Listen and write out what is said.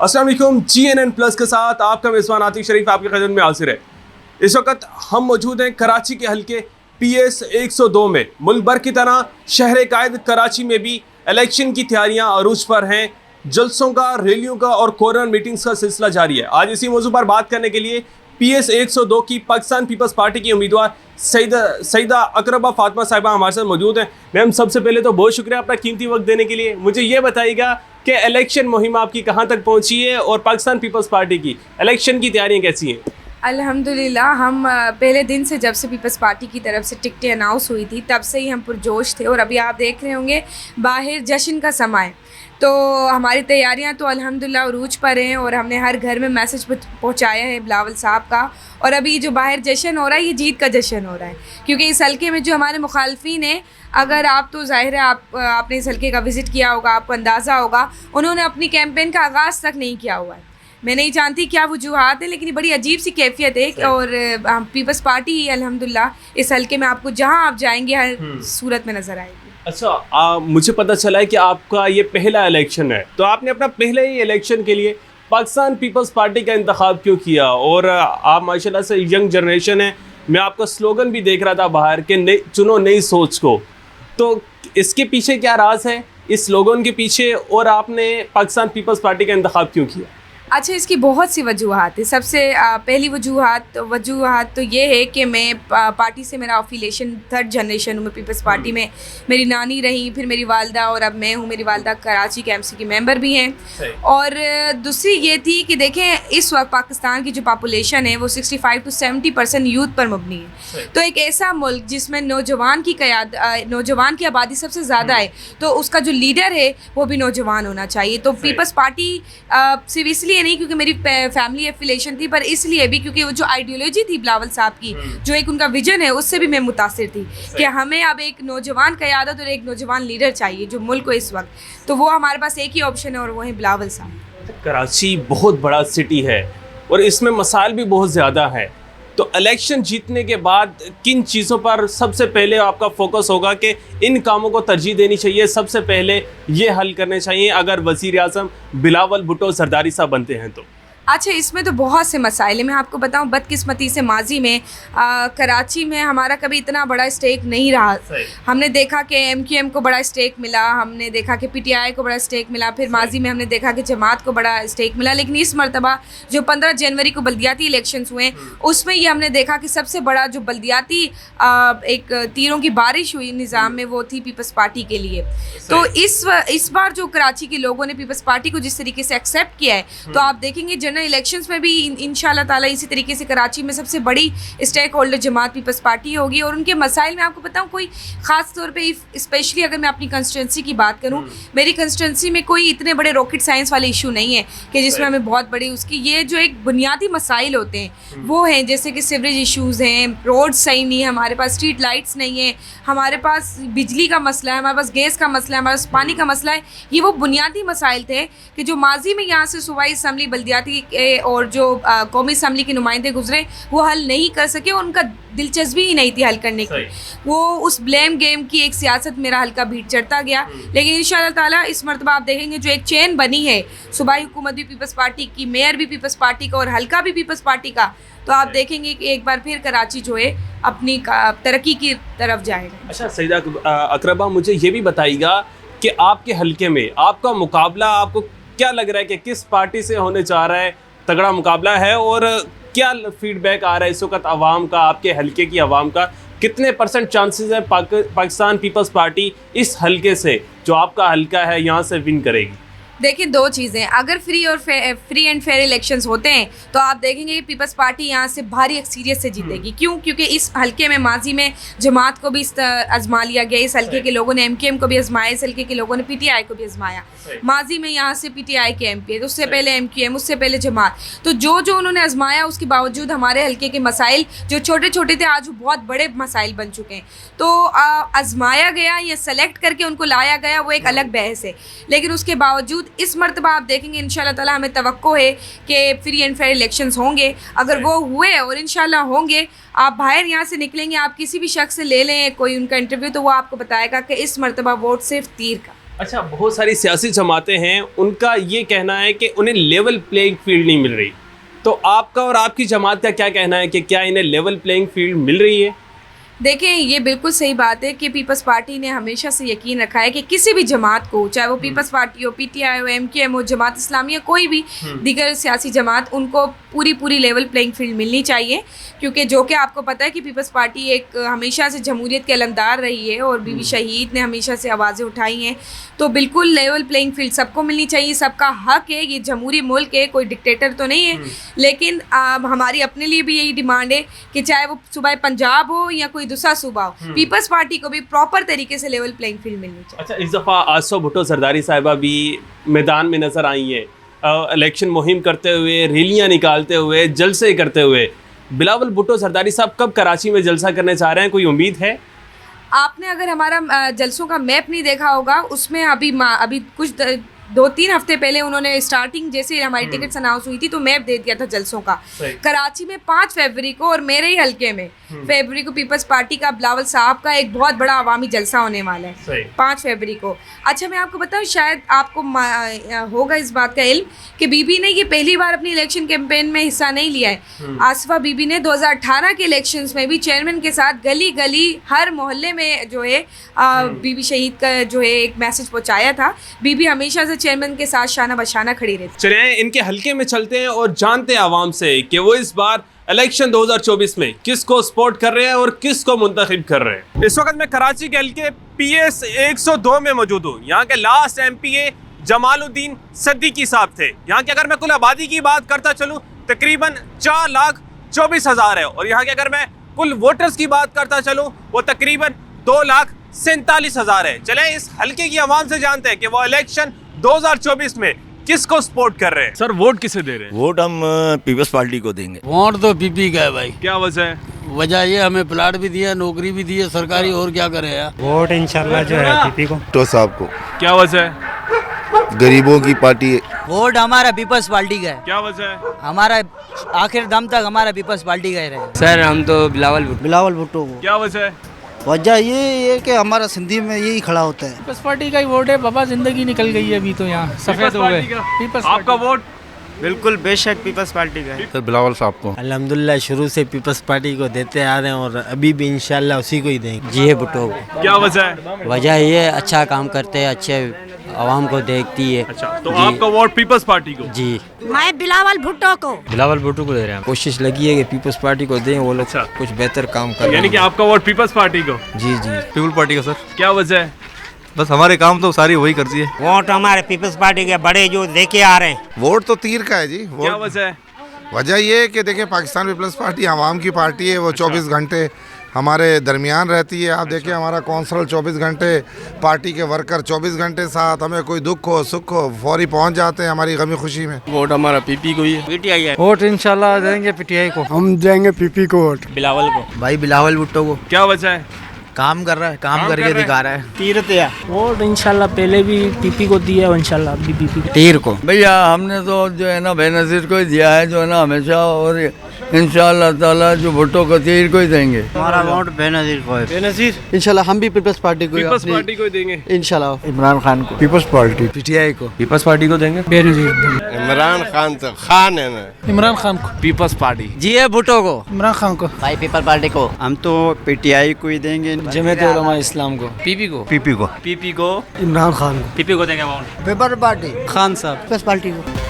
अस्सलाम वालेकुम। GNN plus के साथ आपका मेज़बान आतिफ शरीफ आपकी खिदमत में हाजिर है। इस वक्त हम मौजूद हैं कराची के हल्के PS 102 में। मुल्क भर की तरह शहर कायद कराची में भी इलेक्शन की तैयारियां अरूज पर हैं। जलसों का, रैलियों का और कॉर्नर मीटिंग्स का सिलसिला जारी है। आज इसी मौजू पर बात करने के लिए PS 102 की पाकिस्तान पीपल्स पार्टी की उम्मीदवार सईदा अकरबा फातिमा साहिबा हमारे साथ मौजूद हैं। मैम, सबसे पहले तो बहुत शुक्रिया अपना कीमती वक्त देने के लिए। मुझे ये बताइएगा कि इलेक्शन मुहिम आपकी कहाँ तक पहुँची है और पाकिस्तान पीपल्स पार्टी की इलेक्शन की तैयारियाँ कैसी हैं? अल्हम्दुलिल्लाह हम पहले दिन से जब से पीपल्स पार्टी की तरफ से टिकटें अनाउंस हुई थी तब से ही हम पुरजोश थे और अभी आप देख रहे होंगे बाहर जश्न का समय है। तो हमारी तैयारियां तो अल्हम्दुलिल्लाह उरूज पर हैं और हमने हर घर में मैसेज पहुंचाया है बिलावल साहब का। और अभी जो बाहर जश्न हो रहा है ये जीत का जश्न हो रहा है, क्योंकि इस हल्के में जो हमारे मुखालफिन हैं, अगर आप तो ज़ाहिर है आपने इस हल्के का विज़िट किया होगा, आपको अंदाज़ा होगा उन्होंने अपनी कैंपेन का आगाज़ तक नहीं किया हुआ है। मैं नहीं जानती क्या वजूहात है, लेकिन बड़ी अजीब सी कैफियत है। और पीपल्स पार्टी ही अल्हम्दुलिल्लाह इस हल्के में आपको जहाँ आप जाएंगे हर सूरत में नज़र आएगी। अच्छा, मुझे पता चला है कि आपका ये पहला इलेक्शन है, तो आपने अपना पहले ही इलेक्शन के लिए पाकिस्तान पीपल्स पार्टी का इंतखाब क्यों किया? और आप माशाल्लाह से यंग जनरेशन है, मैं आपका स्लोगन भी देख रहा था बाहर कि चुनो नई सोच को। तो इसके पीछे क्या राज है, इस स्लोगन के पीछे, और आपने पाकिस्तान पीपल्स पार्टी का इंतखाब क्यों किया? अच्छा, इसकी बहुत सी वजूहात है। सबसे पहली वजूहात तो ये है कि मैं पार्टी से मेरा अफिलिएशन थर्ड जनरेशन हूँ। मैं पीपल्स पार्टी में मेरी नानी रही, फिर मेरी वालदा और अब मैं हूँ। मेरी वालदा कराची के MC की मेंबर भी हैं। और दूसरी ये थी कि देखें इस वक्त पाकिस्तान की जो पॉपुलेशन है वो 65 to 70% यूथ पर मबनी है। तो एक ऐसा मुल्क जिसमें नौजवान की आबादी सबसे ज़्यादा है, तो उसका जो लीडर है वो भी नौजवान होना चाहिए। तो पीपल्स पार्टी सिर्फ इसलिए नहीं क्योंकि मेरी फैमिली एफिलिएशन थी, पर इसलिए भी क्योंकि वो जो आइडियोलॉजी थी बिलावल साहब की, जो एक उनका विजन है, उससे भी मैं मुतासिर थी कि हमें अब एक नौजवान क़यादत और एक नौजवान लीडर चाहिए जो मुल्क को इस वक्त। तो वो हमारे पास एक ही ऑप्शन है और वो है बिलावल साहब। कराची बहुत बड़ा सिटी है और इसमें मसाइल भी बहुत ज़्यादा है, तो इलेक्शन जीतने के बाद किन चीज़ों पर सबसे पहले आपका फोकस होगा कि इन कामों को तरजीह देनी चाहिए, सबसे पहले ये हल करने चाहिए अगर वज़ीर आज़म बिलावल भुट्टो ज़रदारी साहब बनते हैं तो? अच्छा, इसमें तो बहुत से मसाइल हैं। मैं आपको बताऊं, बदकिस्मती से माजी में कराची में हमारा कभी इतना बड़ा स्टेक नहीं रहा। हमने देखा कि MQM को बड़ा स्टेक मिला, हमने देखा कि PTI को बड़ा स्टेक मिला, फिर माजी में हमने देखा कि जमात को बड़ा स्टेक मिला। लेकिन इस मरतबा जो 15 जनवरी को बल्दियाती इलेक्शंस हुए उसमें ये हमने देखा कि सबसे बड़ा जो बल्दियाती एक तीरों की बारिश हुई निज़ाम में वो थी पीपल्स पार्टी के लिए। तो इस बार जो कराची के लोगों ने पीपल्स पार्टी को जिस तरीके से एक्सेप्ट किया है, तो आप देखेंगे इलेक्शंस में भी इंशाल्लाह ताला इसी तरीके से कराची में सबसे बड़ी स्टेक होल्डर जमात पीपल्स पार्टी होगी। और उनके मसाइल में आपको बताऊं, कोई ख़ास तौर पे स्पेशली अगर मैं अपनी कंस्टिट्यूंसी की बात करूं, मेरी कंस्टिट्यूंसी में कोई इतने बड़े रॉकेट साइंस वाले इशू नहीं है कि जिसमें हमें बहुत बड़ी उसकी ये जो एक बुनियादी मसाइल होते हैं वो हैं, जैसे कि सीवरेज इशूज़ हैं, रोड सही नहीं है, हमारे पास स्ट्रीट लाइट्स नहीं है, हमारे पास बिजली का मसला है, हमारे पास गैस का मसला है, हमारे पास पानी का मसला है। ये वो बुनियादी मसाइल थे कि जो माजी में यहाँ से सूबाई असम्बली बल्दियाती और जो कौमी असम्बली के नुमाइंदे गुजरे वो हल नहीं कर सके, और उनका दिलचस्पी ही नहीं थी हल करने की। वो उस ब्लेम गेम की एक सियासत मेरा हल्का भीड़ चढ़ता गया। लेकिन इंशाल्लाह ताला इस मरतबा आप देखेंगे जो एक चेन बनी है, सूबाई हुकूमत भी पीपल्स पार्टी की, मेयर भी पीपल्स पार्टी का और हल्का भी पीपल्स पार्टी का, तो आप देखेंगे कि एक बार फिर कराची जो है अपनी तरक्की की तरफ जाएगा। अच्छा सईदा अकरबा, मुझे ये भी बताइएगा कि आपके हल्के में आपका मुकाबला, आपको क्या लग रहा है कि किस पार्टी से होने जा रहा है? तगड़ा मुकाबला है, और क्या फीडबैक आ रहा है इस वक्त आवाम का, आपके हल्के की आवाम का? कितने % चांसेस है पाकिस्तान पीपल्स पार्टी इस हल्के से, जो आपका हल्का है, यहाँ से विन करेगी? देखिए, दो चीज़ें, अगर फ्री एंड फेयर इलेक्शंस होते हैं तो आप देखेंगे कि पीपल्स पार्टी यहाँ से भारी अक्सरियत से जीतेगी। क्यों? क्योंकि इस हल्के में माजी में जमात को भी आजमा लिया गया, इस हल्के के लोगों ने MQM को भी आजमाया, इस हल्के के लोगों ने PTI को भी आजमाया। माजी में यहाँ से PTI के MP है, उससे पहले MQM, उससे पहले जमात। तो जो उन्होंने आजमाया उसके बावजूद हमारे हल्के के मसाइल जो छोटे छोटे थे आज वो बहुत बड़े मसाइल बन चुके हैं। तो आजमाया गया या सेलेक्ट करके उनको लाया गया वो एक अलग बहस है, लेकिन उसके बावजूद इस मरतबा आप देखेंगे इंशाल्लाह ताला हमें तवक्को है कि फ्री एंड फेयर इलेक्शंस होंगे। अगर वो हुए, और इंशाल्लाह होंगे, आप बाहर यहाँ से निकलेंगे, आप किसी भी शख्स से ले लें कोई उनका इंटरव्यू, तो वो आपको बताएगा कि इस मरतबा वोट सिर्फ तीर का। अच्छा, बहुत सारी सियासी जमातें हैं, उनका ये कहना है कि उन्हें लेवल प्लेइंग फील्ड नहीं मिल रही। तो आपका और आपकी जमात का क्या कहना है कि क्या इन्हें लेवल प्लेइंग फील्ड मिल रही है? देखिए, ये बिल्कुल सही बात है कि पीपल्स पार्टी ने हमेशा से यकीन रखा है कि किसी भी जमात को, चाहे वो पीपल्स पार्टी हो, पीटीआई हो, एमक्यूएम हो, जमात इस्लामी या कोई भी दीगर सियासी जमात, उनको पूरी लेवल प्लेइंग फील्ड मिलनी चाहिए। क्योंकि जो कि आपको पता है कि पीपल्स पार्टी एक हमेशा से जमहूरियत के अलमदार रही है और बीबी शहीद ने हमेशा से आवाज़ें उठाई हैं। तो बिल्कुल लेवल प्लेइंग फील्ड सबको मिलनी चाहिए, सबका हक है। ये जमहूरी मुल्क है, कोई डिक्टेटर तो नहीं है। लेकिन हमारी अपने लिए भी यही डिमांड है कि चाहे वो सूबा पंजाब हो या कोई दूसरा सूबा हो, पीपल्स पार्टी को भी प्रॉपर तरीके से लेवल प्लेइंग फील्ड मिलनी चाहिए। अच्छा, इस दफ़ा आसो भुट्टो जरदारी साहिबा भी मैदान में नज़र आई हैं, इलेक्शन मुहिम करते हुए, रैलियां निकालते हुए, जलसे करते हुए। बिलावल भुट्टो जरदारी साहब कब कराची में जलसा करने जा रहे हैं, कोई उम्मीद है? आपने अगर हमारा जलसों का मैप नहीं देखा होगा, उसमें अभी कुछ 2-3 हफ्ते पहले उन्होंने स्टार्टिंग जैसे हमारी टिकट्स अनाउंस हुई थी तो मैप दे दिया था जलसों का। कराची में 5 फरवरी को और मेरे ही हल्के में फरवरी को पीपल्स पार्टी का बिलावल साहब का एक बहुत बड़ा अवामी जलसा होने वाला है 5 फरवरी को। अच्छा, मैं आपको बताऊं, शायद आपको होगा इस बात का इल्म कि बीबी ने ये पहली बार अपनी इलेक्शन कैंपेन में हिस्सा नहीं लिया है। आसिफा बीबी ने 2018 के इलेक्शंस में भी चेयरमैन के साथ गली गली हर मोहल्ले में जो है बीबी शहीद का जो है एक मैसेज पहुंचाया था। बीबी हमेशा से चेयरमैन के साथ शाना बशाना खड़ी रहती। चलिए इनके हल्के में चलते हैं और जानते हैं आवाम से कि वो इस बार इलेक्शन 2024 में किसको सपोर्ट कर रहे हैं और किसको मुंतखब कर रहे हैं। इस वक्त मैं कराची के हल्के PS 102 में मौजूद हूँ। यहाँ के लास्ट MPA जमालुद्दीन सिद्दीकी साहब थे। यहाँ की अगर मैं कुल आबादी की बात करता चलूँ तकरीबन 4,24,000 है और यहाँ के अगर मैं कुल वोटर्स की बात करता चलूँ वो तकरीबन 2,47,000 है। चले इस हल्के की आवाम से जानते हैं कि वो इलेक्शन 2024 में किसको सपोर्ट कर रहे हैं। सर, वोट किसे दे रहे हैं? वोट हम पीपल्स पार्टी को देंगे। वोट तो पीपी का है भाई। क्या वजह है? वजह ये हमें प्लाट भी दिया, नौकरी भी दी है सरकारी, और क्या करे यार। वोट इंशाल्लाह जो है पीपी को। तो साहब को। क्या वजह है? गरीबों की पार्टी। वोट हमारा पीपल्स पार्टी का है। क्या वजह है? हमारा आखिर दम तक हमारा पीपल्स पार्टी का ही रहे। सर, हम तो बिलावल भुट्टो को। क्या वजह है? वजह ये है कि हमारा सिंधी में यही खड़ा होता है। पीपल्स पार्टी का ही वोट है बाबा, जिंदगी निकल गई है अभी तो यहाँ सफेद हो गए। पीपल्स आपका वोट? बिल्कुल बेशक पीपल्स पार्टी का है। सर, बिलावल साहब को। अल्हम्दुलिल्लाह शुरू से पीपल्स पार्टी को देते आ रहे हैं और अभी भी इंशाल्लाह उसी को ही देंगे। जी है भुट्टो को। क्या वजह है? वजह ये अच्छा काम करते हैं, अच्छे आवाम को देखती है। अच्छा, तो आपका वोट पीपल्स पार्टी को? जी, मैं बिलावल भुट्टो को। बिलावल भुट्टो को दे रहे हैं। कोशिश लगी है कि पीपल्स पार्टी को दें, वो लोग कुछ बेहतर काम कर। यानी कि आपका वोट पीपल्स पार्टी को? जी जी, पीपल्स पार्टी का। सर, क्या वजह है? बस हमारे काम तो सारी वही करती है। वोट हमारे पीपल्स पार्टी के बड़े जो लेके आ रहे हैं। वोट तो तीर का है जी। क्या वजह है? वजह ये है कि देखिए पाकिस्तान पीपल्स पार्टी आवाम की पार्टी है। वो 24 घंटे हमारे दरमियान रहती है। आप देखिए हमारा कौंसल 24 घंटे, पार्टी के वर्कर 24 घंटे साथ, हमें कोई दुख हो सुख हो फौरी पहुंच जाते हैं हमारी गमी खुशी में। वोट हमारा पीपी को ही है। पीटीआई है। वोट इंशाल्लाह देंगे पीटीआई को। हम देंगे पीपी को वोट। बिलावल को। भाई बिलावल भुट्टो को। क्या वजह है? काम कर रहा है, काम करके दिखा रहा है। तीरथ है। वोट इंशाल्लाह पहले भी पीपी को दिया, इंशाल्लाह अभी पीपी तीर को। भैया हमने तो जो है ना बेनजीर को ही दिया है, जो है ना हमेशा, और इंशाल्लाह ताला जो भुट्टो को तीर को ही देंगे। हमारा वोट बेनजीर को है। बेनजीर। इंशाल्लाह हम भी पीपल्स पार्टी को पीपल्स पार्टी को ही देंगे इंशाल्लाह। इमरान खान को। Peoples Party. पीटीआई को। पीपल्स पार्टी को देंगे। इमरान खान तो खान है ना। इमरान खान को। Peoples party. जी है भुट्टो को। इमरान खान को। भाई पीपल पार्टी को। हम तो पीटीआई को ही देंगे। जमीयत उलमा इस्लाम को। पीपी को। पीपी को। पीपी को। इमरान खान को। पीपी को देंगे वोट। Peoples party. खान साहब। पीपल्स पार्टी को।